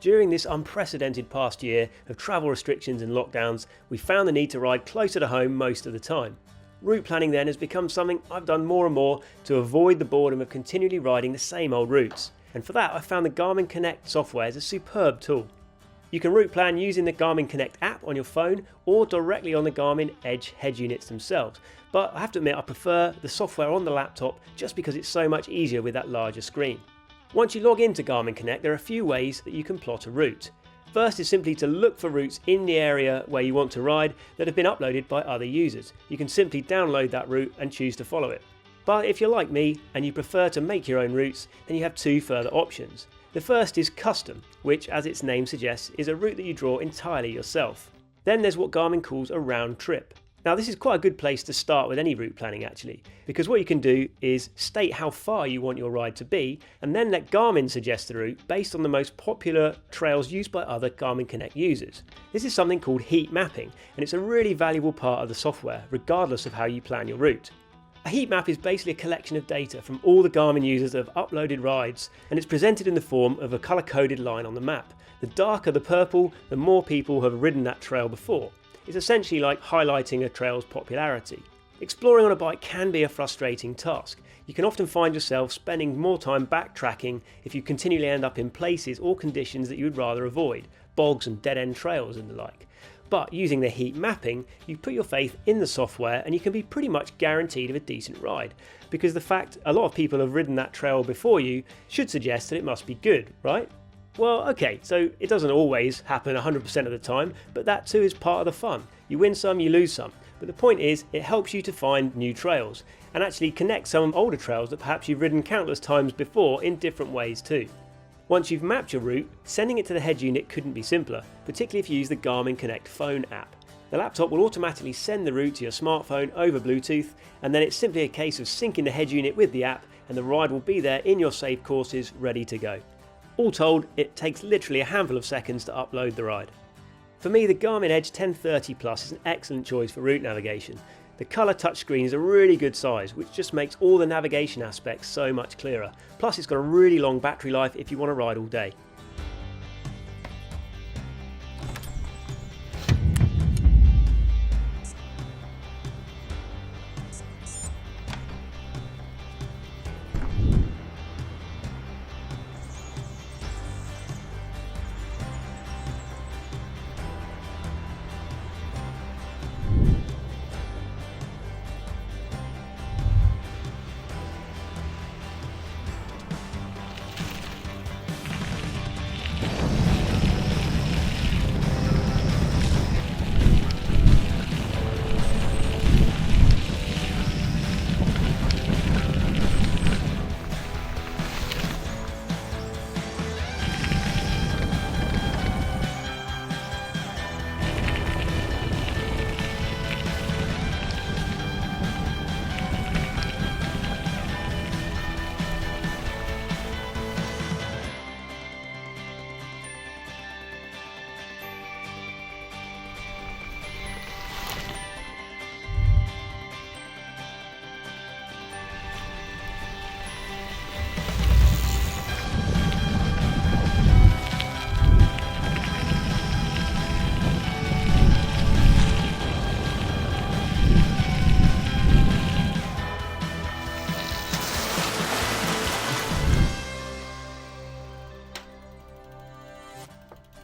During this unprecedented past year of travel restrictions and lockdowns, we found the need to ride closer to home most of the time. Route planning then has become something I've done more and more to avoid the boredom of continually riding the same old routes. And for that I found the Garmin Connect software as a superb tool. You can route plan using the Garmin Connect app on your phone or directly on the Garmin Edge head units themselves. But I have to admit I prefer the software on the laptop just because it's so much easier with that larger screen. Once you log into Garmin Connect, there are a few ways that you can plot a route. First is simply to look for routes in the area where you want to ride that have been uploaded by other users. You can simply download that route and choose to follow it. But if you're like me and you prefer to make your own routes, then you have two further options. The first is custom, which as its name suggests is a route that you draw entirely yourself. Then there's what Garmin calls a round trip. Now this is quite a good place to start with any route planning actually, because what you can do is state how far you want your ride to be and then let Garmin suggest the route based on the most popular trails used by other Garmin Connect users. This is something called heat mapping, and it's a really valuable part of the software regardless of how you plan your route. A heat map is basically a collection of data from all the Garmin users that have uploaded rides, and it's presented in the form of a colour-coded line on the map. The darker the purple, the more people have ridden that trail before. It's essentially like highlighting a trail's popularity. Exploring on a bike can be a frustrating task. You can often find yourself spending more time backtracking if you continually end up in places or conditions that you would rather avoid, bogs and dead-end trails and the like. But using the heat mapping, you put your faith in the software and you can be pretty much guaranteed of a decent ride, because the fact a lot of people have ridden that trail before you should suggest that it must be good, right? Well, okay, so it doesn't always happen 100% of the time, but that too is part of the fun. You win some, you lose some. But the point is, it helps you to find new trails and actually connect some older trails that perhaps you've ridden countless times before in different ways too. Once you've mapped your route, sending it to the head unit couldn't be simpler, particularly if you use the Garmin Connect phone app. The laptop will automatically send the route to your smartphone over Bluetooth, and then it's simply a case of syncing the head unit with the app and the ride will be there in your saved courses ready to go. All told, it takes literally a handful of seconds to upload the ride. For me, the Garmin Edge 1030 Plus is an excellent choice for route navigation. The colour touchscreen is a really good size, which just makes all the navigation aspects so much clearer. Plus it's got a really long battery life if you want to ride all day.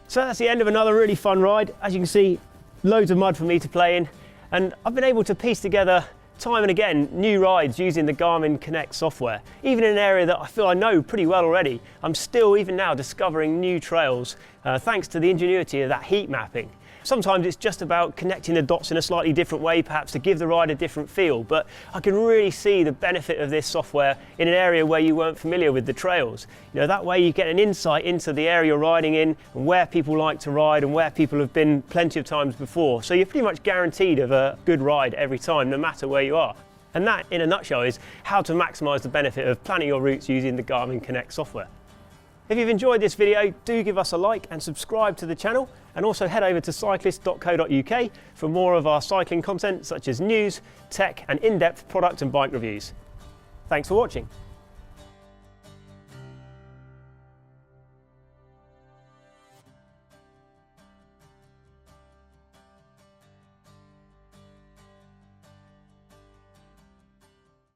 So that's the end of another really fun ride. As you can see, loads of mud for me to play in, and I've been able to piece together time and again new rides using the Garmin Connect software. Even in an area that I feel I know pretty well already, I'm still even now discovering new trails thanks to the ingenuity of that heat mapping. Sometimes it's just about connecting the dots in a slightly different way, perhaps to give the ride a different feel, but I can really see the benefit of this software in an area where you weren't familiar with the trails. You know, that way you get an insight into the area you're riding in and where people like to ride and where people have been plenty of times before. So you're pretty much guaranteed of a good ride every time, no matter where you are. And that, in a nutshell, is how to maximise the benefit of planning your routes using the Garmin Connect software. If you've enjoyed this video, do give us a like and subscribe to the channel, and also head over to cyclist.co.uk for more of our cycling content such as news, tech and in-depth product and bike reviews. Thanks for watching.